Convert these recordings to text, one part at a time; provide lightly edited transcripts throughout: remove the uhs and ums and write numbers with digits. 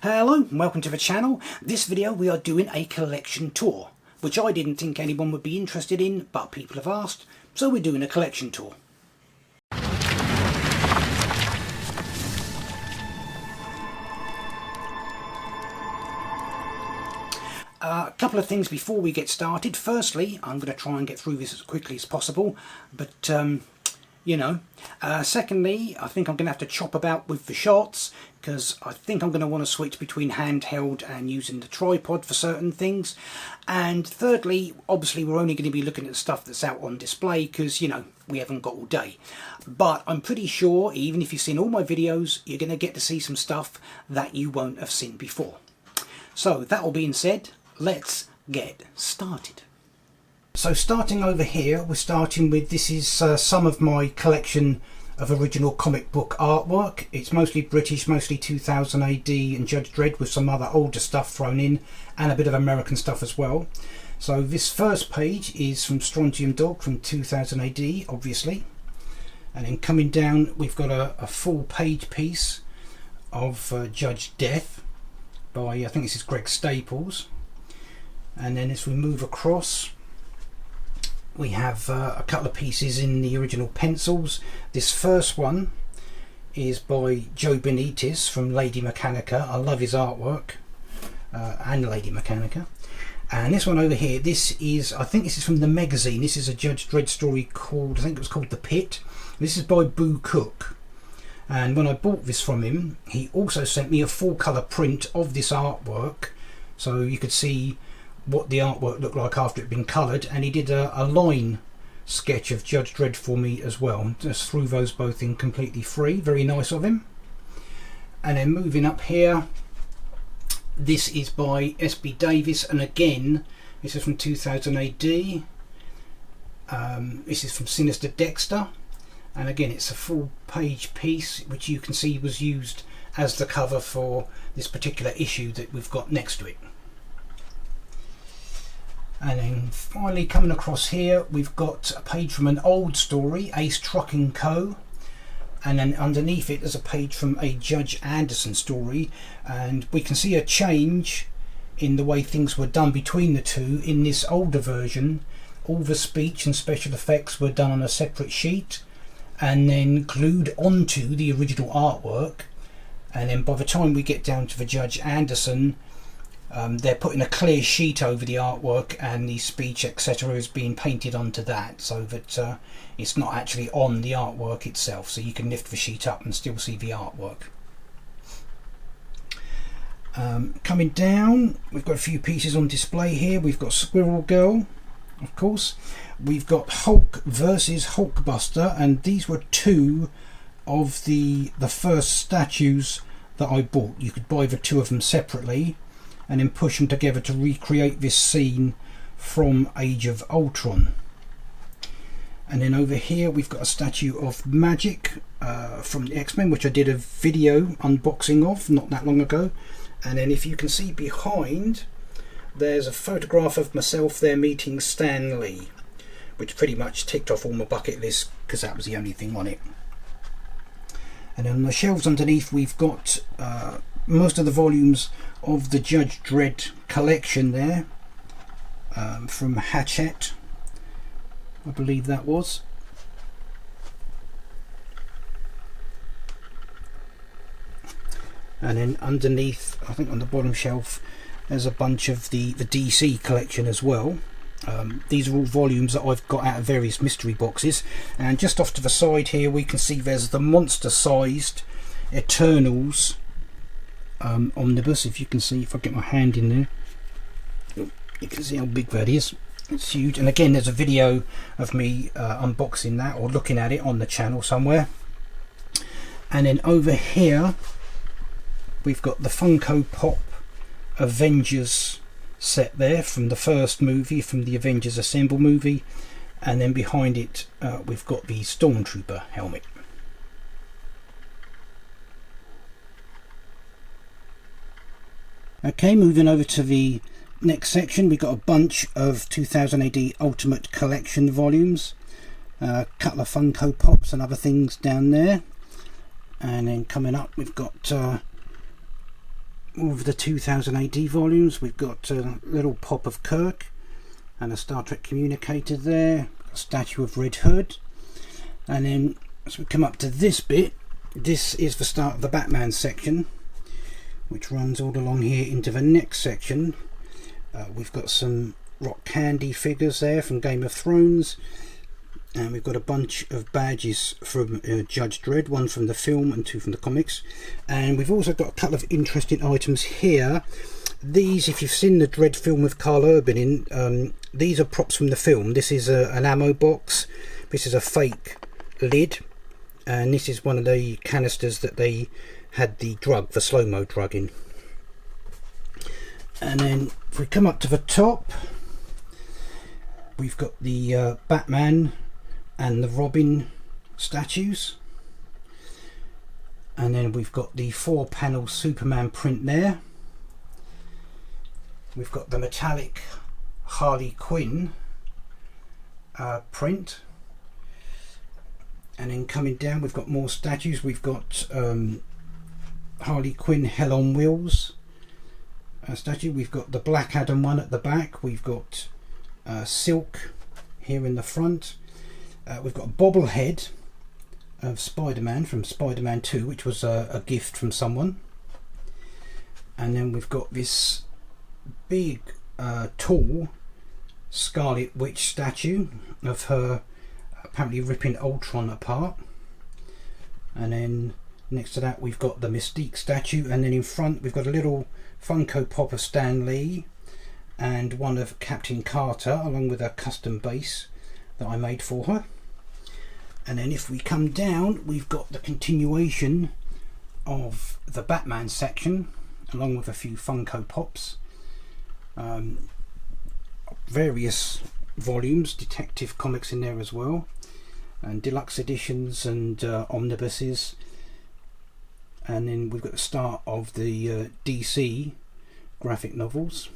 Hello and welcome to the channel. This video we are doing a collection tour, which I didn't think anyone would be interested in, but people have asked, so we're doing a collection tour. A couple of things before we get started. Firstly, I'm going to try and get through this as quickly as possible, but secondly, I think I'm going to have to chop about with the shots, because I think I'm going to want to switch between handheld and using the tripod for certain things. And thirdly, obviously we're only going to be looking at stuff that's out on display, because we haven't got all day. But I'm pretty sure, even if you've seen all my videos, you're going to get to see some stuff that you won't have seen before. So that all being said, let's get started. So starting over here, we're starting with, this is some of my collection of original comic book artwork. It's mostly British, mostly 2000 AD and Judge Dredd, with some other older stuff thrown in and a bit of American stuff as well. So this first page is from Strontium Dog from 2000 AD, obviously. And then coming down, we've got a full page piece of Judge Death by, I think this is Greg Staples. And then as we move across, we have a couple of pieces in the original pencils. This first one is by Joe Benitez from Lady Mechanica. I love his artwork and Lady Mechanica. And this one over here, this is, I think this is from the magazine. This is a Judge Dredd story called, I think it was called The Pit. This is by Boo Cook. And when I bought this from him, he also sent me a full colour print of this artwork, so you could see what the artwork looked like after it had been coloured, and he did a line sketch of Judge Dredd for me as well. Just threw those both in completely free. Very nice of him. And then moving up here, this is by S.B. Davis, and again this is from 2000 AD. This is from Sinister Dexter, and again it's a full page piece which you can see was used as the cover for this particular issue that we've got next to it. And then finally coming across here, we've got a page from an old story, Ace Trucking Co. And then underneath it there's a page from a Judge Anderson story, and we can see a change in the way things were done between the two. In this older version, all the speech and special effects were done on a separate sheet and then glued onto the original artwork. And then by the time we get down to the Judge Anderson, they're putting a clear sheet over the artwork, and the speech etc. is being painted onto that, so that it's not actually on the artwork itself, so you can lift the sheet up and still see the artwork. Coming down, we've got a few pieces on display here. We've got Squirrel Girl, of course. We've got Hulk versus Hulkbuster, and these were two of the first statues that I bought. You could buy the two of them separately and then push them together to recreate this scene from Age of Ultron. And then over here we've got a statue of Magic from the X-Men, which I did a video unboxing of not that long ago. And then if you can see behind, there's a photograph of myself there meeting Stan Lee, which pretty much ticked off all my bucket list because that was the only thing on it. And on the shelves underneath we've got most of the volumes of the Judge Dredd collection there, from Hachette, I believe that was. And then underneath, I think on the bottom shelf, there's a bunch of the DC collection as well. These are all volumes that I've got out of various mystery boxes. And just off to the side here we can see there's the monster sized Eternals omnibus. If you can see, if I get my hand in there, you can see how big that is. It's huge. And again there's a video of me unboxing that or looking at it on the channel somewhere. And then over here we've got the Funko Pop Avengers set there from the first movie, from the Avengers Assemble movie, and then behind it we've got the Stormtrooper helmet. Okay, moving over to the next section, we've got a bunch of 2000 AD Ultimate Collection volumes, a couple of Funko Pops and other things down there. And then coming up we've got All of the 2000 AD volumes. We've got a little pop of Kirk and a Star Trek communicator there, a statue of Red Hood, and then as we come up to this bit, this is the start of the Batman section, which runs all along here into the next section. We've got some rock candy figures there from Game of Thrones, and we've got a bunch of badges from Judge Dredd, one from the film and two from the comics. And we've also got a couple of interesting items here. These, if you've seen the Dredd film with Carl Urban in, these are props from the film. This is an ammo box, this is a fake lid, and this is one of the canisters that they had the drug, the slow-mo drug in. And then if we come up to the top, we've got the Batman and the Robin statues, and then we've got the 4-panel Superman print there. We've got the metallic Harley Quinn print, and then coming down we've got more statues. We've got Harley Quinn Hell on Wheels statue. We've got the Black Adam one at the back. We've got Silk here in the front. We've got a bobblehead of Spider-Man from Spider-Man 2, which was a gift from someone. And then we've got this big tall Scarlet Witch statue of her apparently ripping Ultron apart. And then next to that we've got the Mystique statue, and then in front we've got a little Funko Pop of Stan Lee and one of Captain Carter, along with a custom base that I made for her. And then if we come down, we've got the continuation of the Batman section, along with a few Funko Pops, various volumes, Detective Comics in there as well, and deluxe editions and omnibuses. And then we've got the start of the DC graphic novels.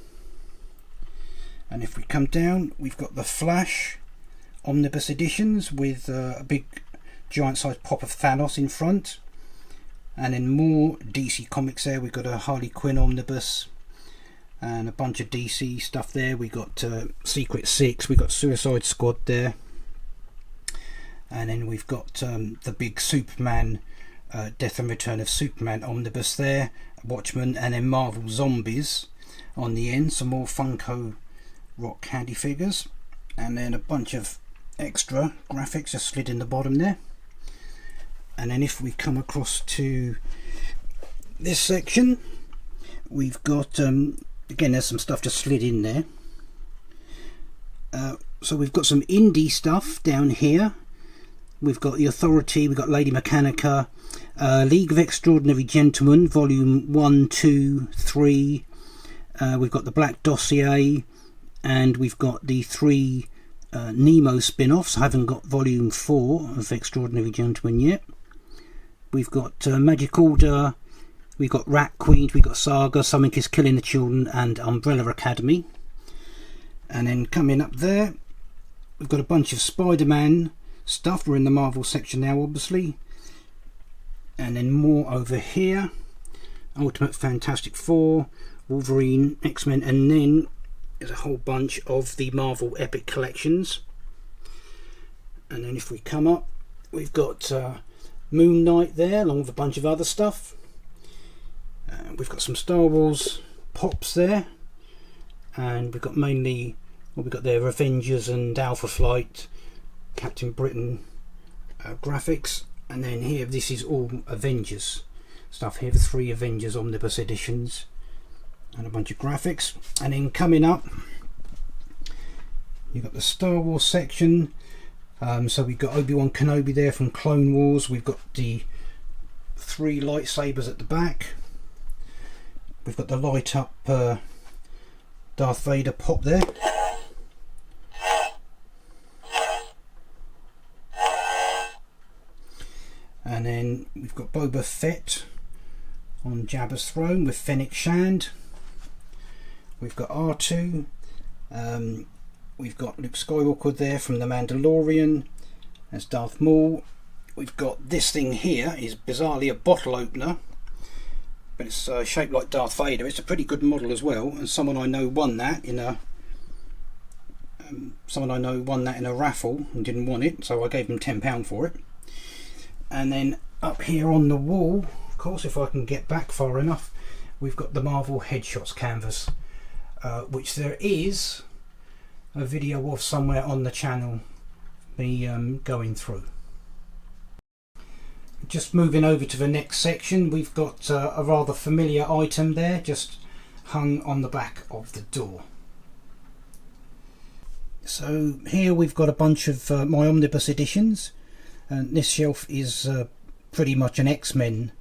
And if we come down, we've got the Flash omnibus editions with a big giant sized pop of Thanos in front. And then more DC comics there. We've got a Harley Quinn omnibus and a bunch of DC stuff there. We got Secret Six, we got Suicide Squad there, and then we've got the big Superman Death and Return of Superman omnibus there, Watchmen, and then Marvel Zombies on the end. Some more Funko rock candy figures, and then a bunch of extra graphics just slid in the bottom there. And then if we come across to this section, we've got again, there's some stuff just slid in there. So we've got some indie stuff down here. We've got The Authority, we've got Lady Mechanica, League of Extraordinary Gentlemen, Volume 1, 2, 3. We've got the Black Dossier, and we've got the 3 Nemo spin-offs. I haven't got Volume 4 of Extraordinary Gentlemen yet. We've got Magic Order, we've got Rat Queens, we've got Saga, Something is Killing the Children, and Umbrella Academy. And then coming up there, we've got a bunch of Spider-Man stuff. We're in the Marvel section now, obviously. And then more over here, Ultimate Fantastic Four, Wolverine, X-Men, and then there's a whole bunch of the Marvel Epic Collections. And then if we come up, we've got Moon Knight there, along with a bunch of other stuff. We've got some Star Wars pops there, and we've got mainly what we've got there: Avengers and Alpha Flight, Captain Britain graphics. And then here, this is all Avengers stuff here, the 3 Avengers omnibus editions and a bunch of graphics. And then coming up, you've got the Star Wars section. So we've got Obi-Wan Kenobi there from Clone Wars. We've got the 3 lightsabers at the back. We've got the light up Darth Vader pop there. And then we've got Boba Fett on Jabba's throne with Fennec Shand. We've got R2. We've got Luke Skywalker there from The Mandalorian as Darth Maul. We've got this thing here, is bizarrely a bottle opener but it's shaped like Darth Vader. It's a pretty good model as well, and someone I know won that in a raffle and didn't want it, so I gave them £10 for it. And then up here on the wall, of course, if I can get back far enough, we've got the Marvel Headshots canvas, which there is a video of somewhere on the channel, me going through. Just moving over to the next section, we've got a rather familiar item there, just hung on the back of the door. So here we've got a bunch of my omnibus editions, and this shelf is pretty much an X-Men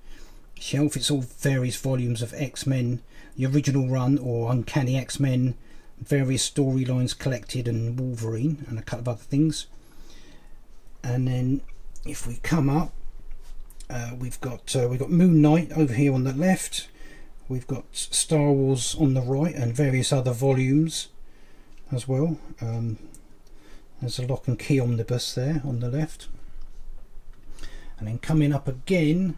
shelf. It's all various volumes of X-Men, the original run or Uncanny X-Men, various storylines collected, and Wolverine, and a couple of other things. And then if we come up, we've got Moon Knight over here on the left, we've got Star Wars on the right, and various other volumes as well. There's a Lock and Key omnibus there on the left, and then coming up again,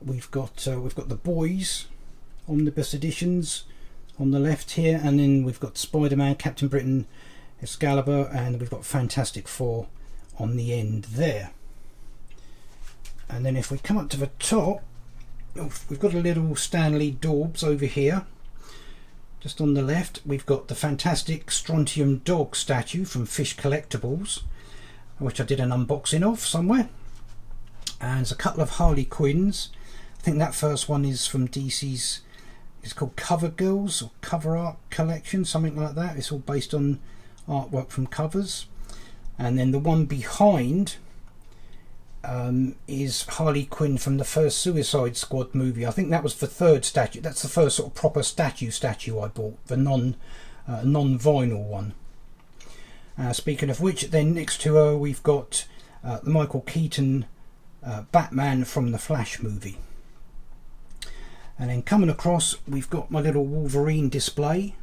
we've got the Boys omnibus editions on the left here, and then we've got Spider-Man, Captain Britain, Excalibur, and we've got Fantastic Four on the end there. And then if we come up to the top, we've got a little Stanley Dorbs over here. Just on the left, we've got the fantastic Strontium Dog statue from Fish Collectibles, which I did an unboxing of somewhere. And there's a couple of Harley Quinns. I think that first one is from DC's, it's called Cover Girls or Cover Art Collection, something like that. It's all based on artwork from covers. And then the one behind is Harley Quinn from the first Suicide Squad movie. I think that was the third statue. That's the first sort of proper statue I bought, the non-vinyl one. Speaking of which, then next to her we've got the Michael Keaton Batman from the Flash movie. And then coming across, we've got my little Wolverine display.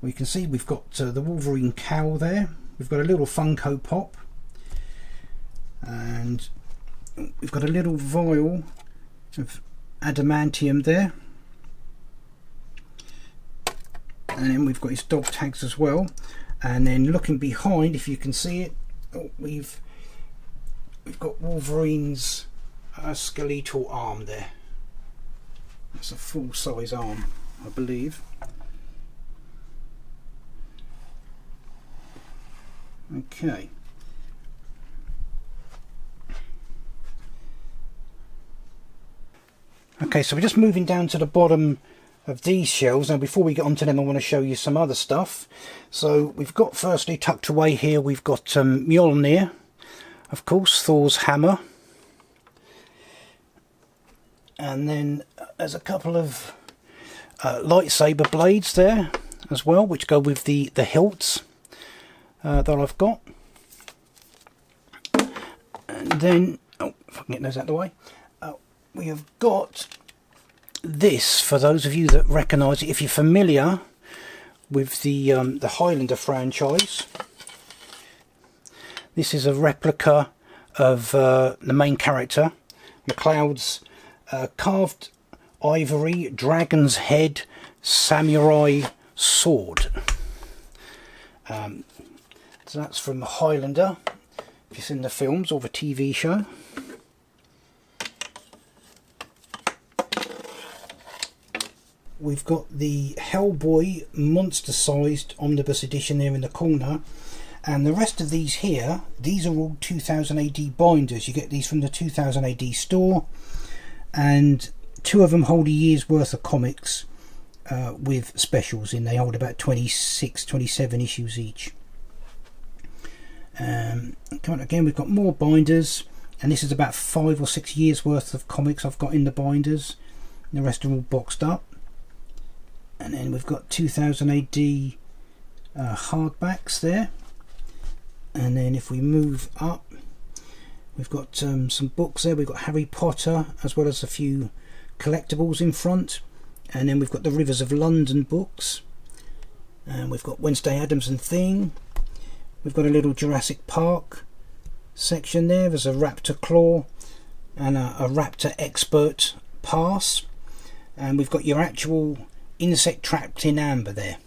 We can see we've got the Wolverine cowl there. We've got a little Funko Pop, and we've got a little vial of adamantium there, and then we've got his dog tags as well. And then looking behind, if you can see it, we've got Wolverine's skeletal arm there. That's a full-size arm, I believe. Okay. Okay, so we're just moving down to the bottom of these shelves. Now before we get onto them, I want to show you some other stuff. So we've got, firstly, tucked away here, we've got Mjolnir, of course, Thor's hammer. And then there's a couple of lightsaber blades there as well, which go with the hilts that I've got. And then, if I can get those out of the way, we have got this, for those of you that recognise it, if you're familiar with the Highlander franchise. This is a replica of the main character, MacLeod's carved ivory dragon's head samurai sword. So that's from Highlander, if you've seen the films or the TV show. We've got the Hellboy monster-sized omnibus edition there in the corner, and the rest of these here, these are all 2000 AD binders. You get these from the 2000 AD store, and two of them hold a year's worth of comics with specials in. They hold about 26, 27 issues each. Come on, again, we've got more binders, and this is about 5 or 6 years worth of comics I've got in the binders. The rest are all boxed up. And then we've got 2000 AD hardbacks there. And then if we move up, we've got some books there. We've got Harry Potter, as well as a few collectibles in front. And then we've got the Rivers of London books. And we've got Wednesday Addams and Thing. We've got a little Jurassic Park section there. There's a Raptor Claw and a Raptor Expert Pass. and we've got your actual insect trapped in amber there.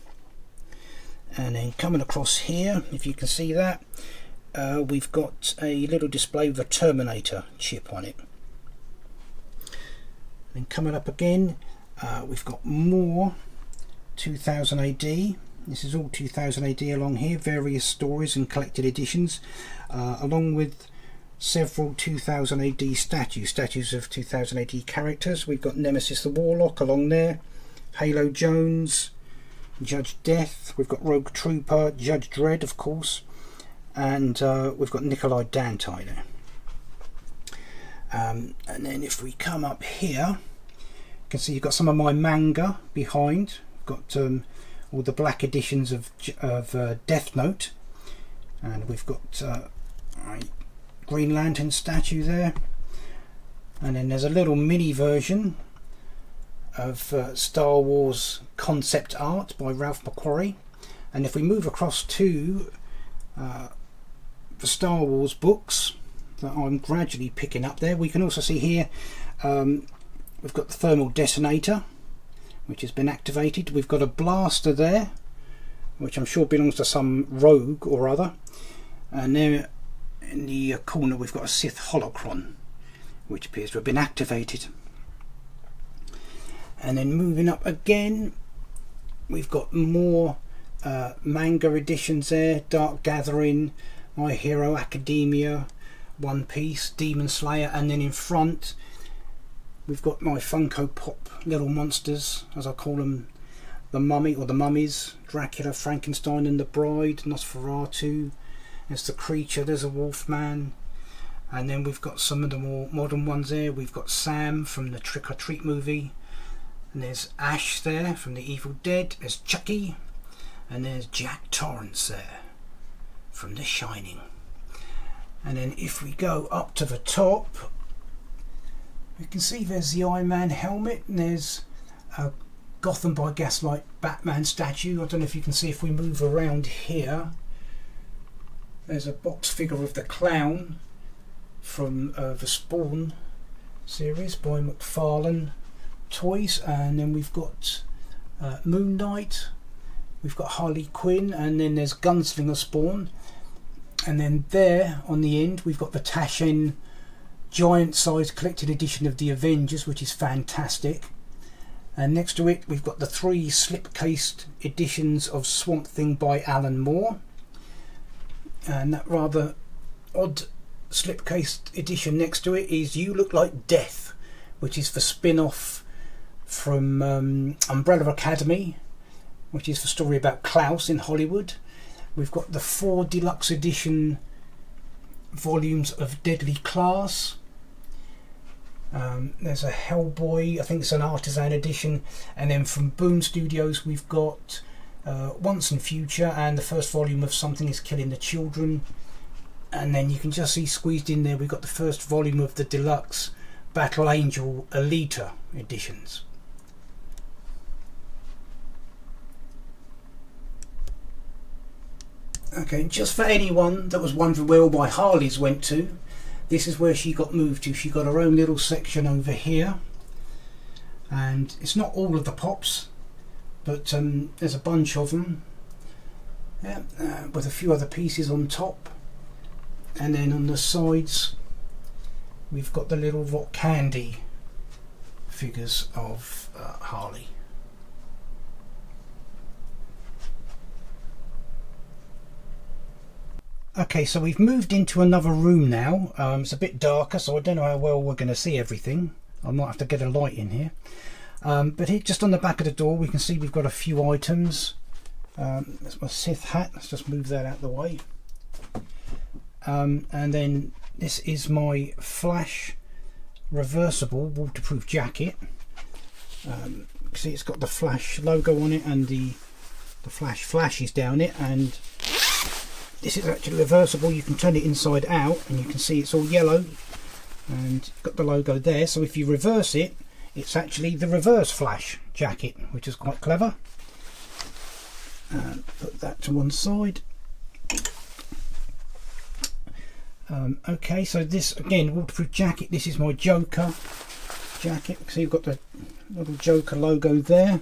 And then coming across here, if you can see that, we've got a little display with a Terminator chip on it. And coming up again, we've got more 2000 AD. This is all 2000 AD along here, various stories and collected editions, along with several 2000 AD statues of 2000 AD characters. We've got Nemesis the Warlock along there, Halo Jones, Judge Death, we've got Rogue Trooper, Judge Dredd of course, and we've got Nikolai Dante there. And then if we come up here, you can see you've got some of my manga behind. We've got all the black editions of Death Note, and we've got a Green Lantern statue there, and then there's a little mini version of Star Wars concept art by Ralph McQuarrie. And if we move across to the Star Wars books that I'm gradually picking up there, we can also see here we've got the thermal detonator, which has been activated. We've got a blaster there, which I'm sure belongs to some rogue or other, and there in the corner we've got a Sith holocron, which appears to have been activated. And then moving up again, we've got more manga editions there: Dark Gathering, My Hero Academia, One Piece, Demon Slayer, and then in front we've got my Funko Pop little monsters, as I call them, the Mummy or the Mummies, Dracula, Frankenstein and the Bride, Nosferatu, there's the Creature, there's a Wolfman, and then we've got some of the more modern ones there. We've got Sam from the Trick or Treat movie, and there's Ash there from the Evil Dead, there's Chucky, and there's Jack Torrance there from The Shining. And then if we go up to the top, you can see there's the Iron Man helmet, and there's a Gotham by Gaslight Batman statue. I don't know if you can see if we move around here. There's a box figure of the Clown from the Spawn series by McFarlane Toys, and then we've got Moon Knight, we've got Harley Quinn, and then there's Gunslinger Spawn, and then there on the end we've got the Taschen giant sized collected edition of the Avengers, which is fantastic. And next to it we've got the 3 slip-cased editions of Swamp Thing by Alan Moore, and that rather odd slip-cased edition next to it is You Look Like Death, which is the spin-off from Umbrella Academy, which is the story about Klaus in Hollywood. We've got the 4 deluxe edition volumes of Deadly Class. There's a Hellboy, I think it's an artisan edition, and then from Boom Studios we've got Once and Future and the first volume of Something Is Killing the Children. And then you can just see squeezed in there we've got the first volume of the deluxe Battle Angel Alita editions. Okay, just for anyone that was wondering where all my Harleys went to, this is where she got moved to. She got her own little section over here, and it's not all of the Pops, but there's a bunch of them, yeah, with a few other pieces on top. And then on the sides we've got the little rock candy figures of Harley. Okay, so we've moved into another room now. It's a bit darker, so I don't know how well we're going to see everything. I might have to get a light in here. But here, just on the back of the door, we can see we've got a few items. That's my Sith hat. Let's just move that out of the way. And then this is my Flash reversible waterproof jacket. See, it's got the Flash logo on it, and the Flash flashes down it, and this is actually reversible. You can turn it inside out and you can see it's all yellow and got the logo there. So if you reverse it, it's actually the reverse Flash jacket, which is quite clever. Put that to one side. Okay, so this again, waterproof jacket. This is my Joker jacket. So you've got the little Joker logo there,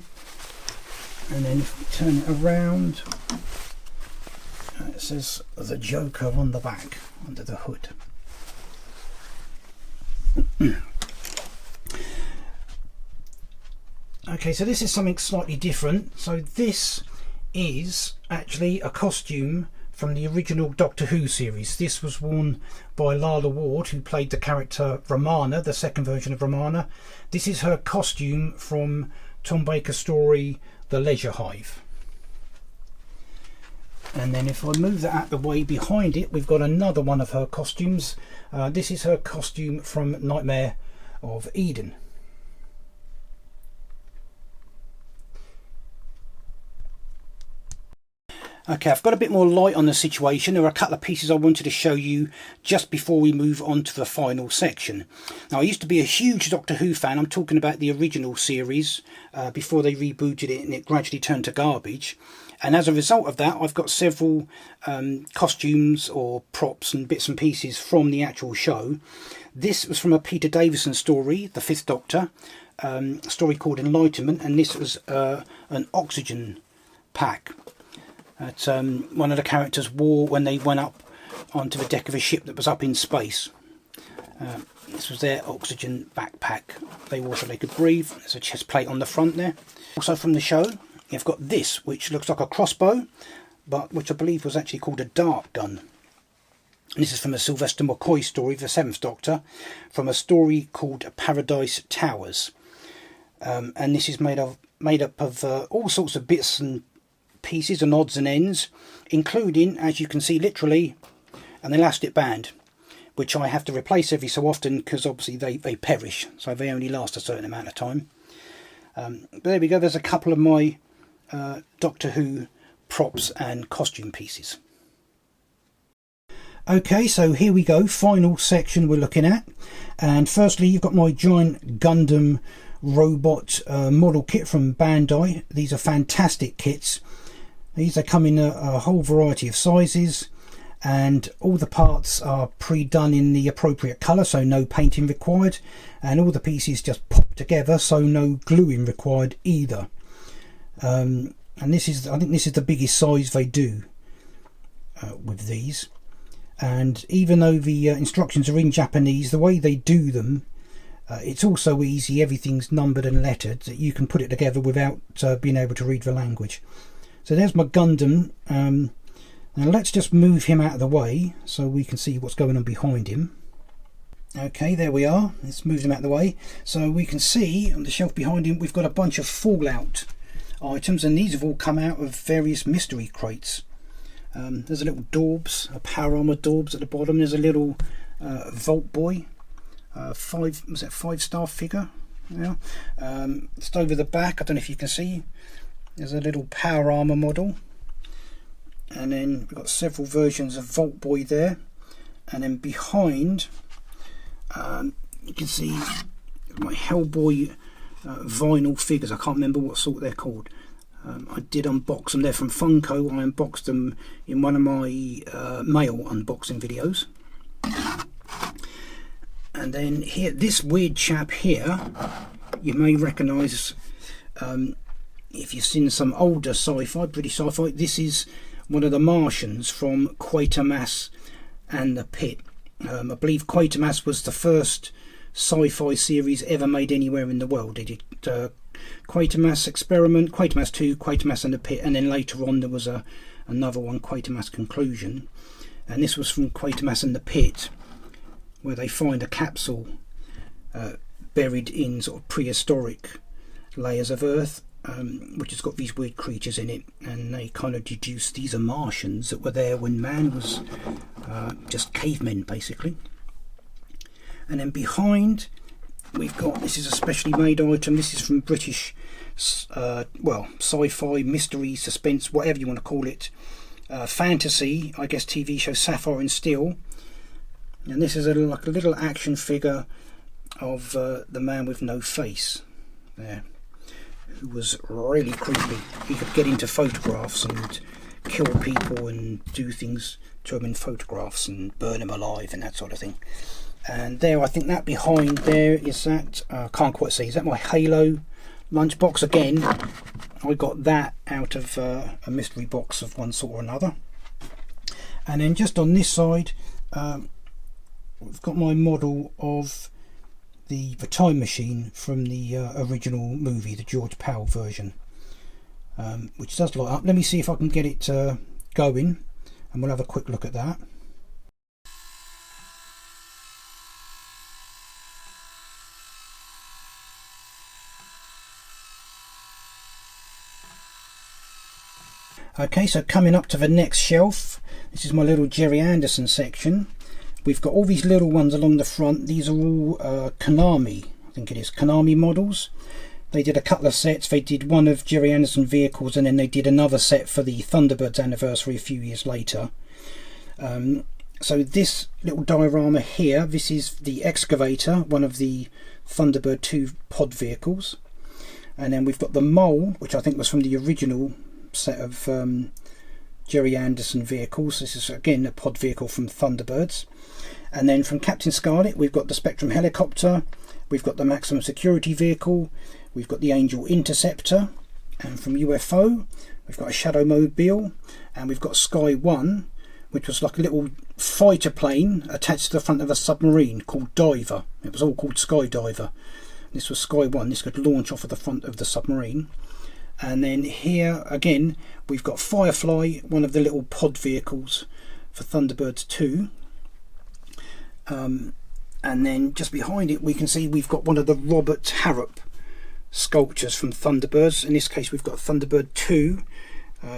and then if we turn it around, it says the Joker on the back under the hood. Okay, so this is something slightly different. So this is actually a costume from the original Doctor Who series. This was worn by Lalla Ward, who played the character Romana, the second version of Romana. This is her costume from Tom Baker's story The Leisure Hive. And then if I move that out of the way, behind it we've got another one of her costumes. This is her costume from Nightmare of Eden. Okay, I've got a bit more light on the situation. There are a couple of pieces I wanted to show you just before we move on to the final section. Now, I used to be a huge Doctor Who fan. I'm talking about the original series before they rebooted it and it gradually turned to garbage. And as a result of that, I've got several costumes or props and bits and pieces from the actual show. This was from a Peter Davison story, The Fifth Doctor, a story called Enlightenment, and this was an oxygen pack that one of the characters wore when they went up onto the deck of a ship that was up in space. This was their oxygen backpack they wore so they could breathe. There's a chest plate on the front there. Also from the show, you've got this, which looks like a crossbow, but which I believe was actually called a dart gun. And this is from a Sylvester McCoy story, The Seventh Doctor, from a story called Paradise Towers. And this is made up of all sorts of bits and pieces and odds and ends, including, as you can see, literally an elastic band, which I have to replace every so often because obviously they perish, so they only last a certain amount of time. But there we go, there's a couple of my Doctor Who props and costume pieces. Okay, so here we go, final section we're looking at. And firstly, you've got my giant Gundam robot model kit from Bandai. These are fantastic kits. These come in a whole variety of sizes, and all the parts are pre-done in the appropriate colour, so no painting required, and all the pieces just pop together, so no gluing required either. And this is, I think this is the biggest size they do with these. And even though the instructions are in Japanese, the way they do them, it's also easy. Everything's numbered and lettered, that you can put it together without being able to read the language. So there's my Gundam. Now let's just move him out of the way so we can see what's going on behind him. Okay, there we are. Let's move him out of the way. So we can see on the shelf behind him we've got a bunch of Fallout items, and these have all come out of various mystery crates. There's a little Dorbs, a Power Armor Dorbs at the bottom. There's a little Vault Boy, 5-star figure. Yeah. Just over the back, I don't know if you can see, there's a little Power Armor model, and then we've got several versions of Vault Boy there, and then behind you can see my Hellboy vinyl figures. I can't remember what sort they're called. I did unbox them. They're from Funko. I unboxed them in one of my mail unboxing videos. And then here, this weird chap here, you may recognise if you've seen some older sci-fi, British sci-fi. This is one of the Martians from Quatermass and the Pit. I believe Quatermass was the first sci-fi series ever made anywhere in the world. They did Quatermass Experiment, Quatermass 2, Quatermass and the Pit, and then later on there was another one, Quatermass Conclusion. And this was from Quatermass and the Pit, where they find a capsule buried in sort of prehistoric layers of Earth, which has got these weird creatures in it, and they kind of deduce these are Martians that were there when man was just cavemen, basically. And then behind we've got, this is a specially made item. This is from British well, sci-fi, mystery, suspense, whatever you want to call it, fantasy, I guess, TV show Sapphire and Steel. And this is like a little action figure of the man with no face there, who was really creepy. He could get into photographs and kill people and do things to them in photographs and burn them alive and that sort of thing. And there, I think that behind there is that, can't quite see, is that my Halo lunchbox? Again, I got that out of a mystery box of one sort or another. And then just on this side, we've got my model of the time machine from the original movie, the George Powell version, which does light up. Let me see if I can get it going, and we'll have a quick look at that. Okay, so coming up to the next shelf, this is my little Jerry Anderson section. We've got all these little ones along the front. These are all Konami, I think it is, Konami models. They did a couple of sets. They did one of Jerry Anderson vehicles, and then they did another set for the Thunderbirds anniversary a few years later. So this little diorama here, this is the excavator, one of the Thunderbird 2 pod vehicles. And then we've got the mole, which I think was from the original set of Jerry Anderson vehicles. This is again a pod vehicle from Thunderbirds. And then from Captain Scarlet, we've got the Spectrum helicopter, we've got the Maximum Security vehicle, we've got the Angel Interceptor, and from UFO we've got a Shadow Mobile, and we've got Sky 1, which was like a little fighter plane attached to the front of a submarine called Diver. It was all called Skydiver. This was Sky 1. This could launch off of the front of the submarine. And then here again we've got Firefly, one of the little pod vehicles for Thunderbirds 2. And then just behind it we can see we've got one of the Robert Harrop sculptures from Thunderbirds. In this case we've got Thunderbird 2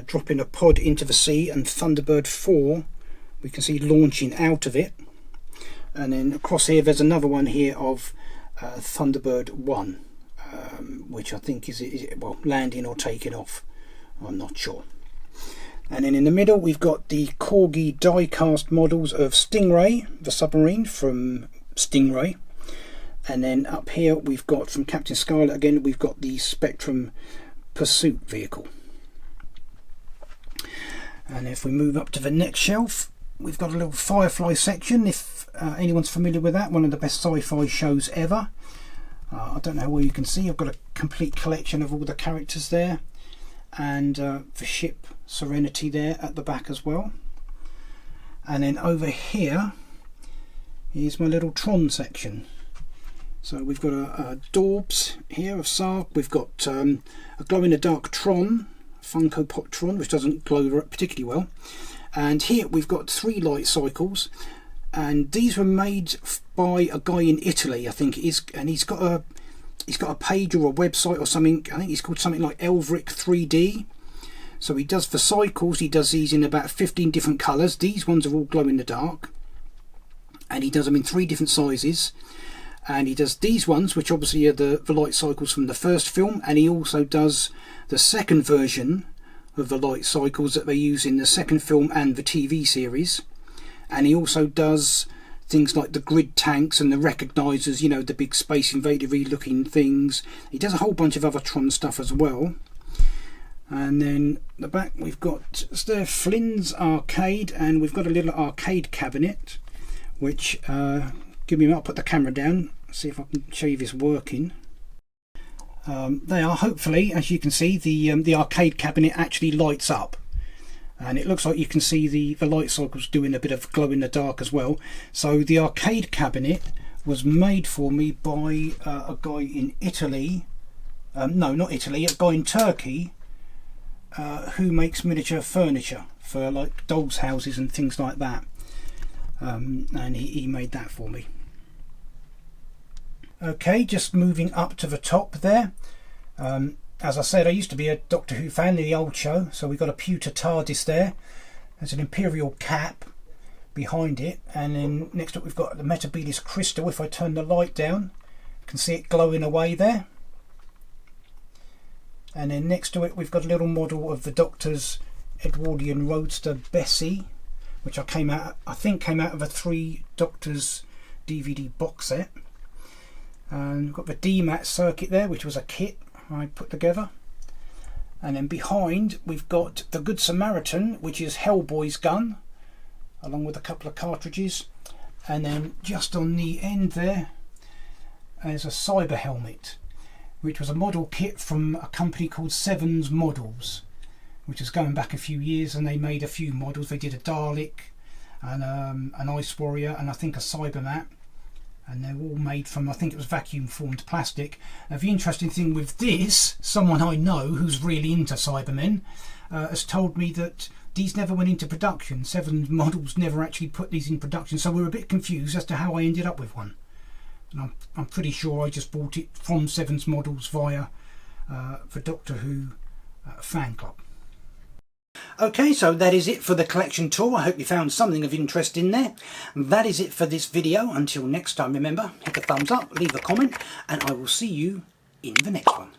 dropping a pod into the sea, and Thunderbird 4 we can see launching out of it. And then across here there's another one here of Thunderbird 1, which I think is well, landing or taking off, I'm not sure. And then in the middle we've got the Corgi die-cast models of Stingray, the submarine from Stingray. And then up here we've got from Captain Scarlet again, we've got the Spectrum Pursuit vehicle. And if we move up to the next shelf, we've got a little Firefly section. If anyone's familiar with that, one of the best sci-fi shows ever. I don't know where you can see, I've got a complete collection of all the characters there, and the ship Serenity there at the back as well. And then over here is my little Tron section. So we've got a Dorbs here of Sark, we've got a glow-in-the-dark Tron, Funko Pop Tron, which doesn't glow particularly well. And here we've got 3 light cycles, and these were made by a guy in Italy, I think it is, and he's got a page or a website or something. I think he's called something like Elvric 3D. So he does, for cycles, he does these in about 15 different colours. These ones are all glow in the dark, and he does them in 3 different sizes. And he does these ones, which obviously are the light cycles from the first film, and he also does the second version of the light cycles that they use in the second film and the TV series. And he also does things like the grid tanks and the recognizers, you know, the big Space Invader-y looking things. He does a whole bunch of other Tron stuff as well. And then the back we've got there Flynn's Arcade, and we've got a little arcade cabinet, which give me a minute, I'll put the camera down, see if I can show you this working. They are, hopefully, as you can see, the arcade cabinet actually lights up, and it looks like you can see the light cycles doing a bit of glow in the dark as well. So the arcade cabinet was made for me by a guy in Italy, no, not Italy, a guy in Turkey, who makes miniature furniture for like dolls' houses and things like that. And he made that for me. Okay, just moving up to the top there. As I said, I used to be a Doctor Who fan of the old show, so we've got a pewter TARDIS there. There's an Imperial cap behind it, and then next up we've got the Metabilis crystal. If I turn the light down, you can see it glowing away there. And then next to it we've got a little model of the Doctor's Edwardian Roadster Bessie, which I think came out of a 3 Doctors DVD box set. And we've got the DMAT circuit there, which was a kit I put together. And then behind we've got the Good Samaritan, which is Hellboy's gun, along with a couple of cartridges. and then just on the end there is a cyber helmet, which was a model kit from a company called Sevens Models, which is going back a few years, and they made a few models. They did a Dalek and an Ice Warrior and I think a Cybermat, and they're all made from, I think it was vacuum formed plastic. Now, the interesting thing with this, someone I know who's really into Cybermen has told me that these never went into production. Sevens Models never actually put these in production, so we're a bit confused as to how I ended up with one. And I'm pretty sure I just bought it from Sevens Models via the Doctor Who fan club. Okay, so that is it for the collection tour. I hope you found something of interest in there. That is it for this video. Until next time, remember, hit the thumbs up, leave a comment, and I will see you in the next one.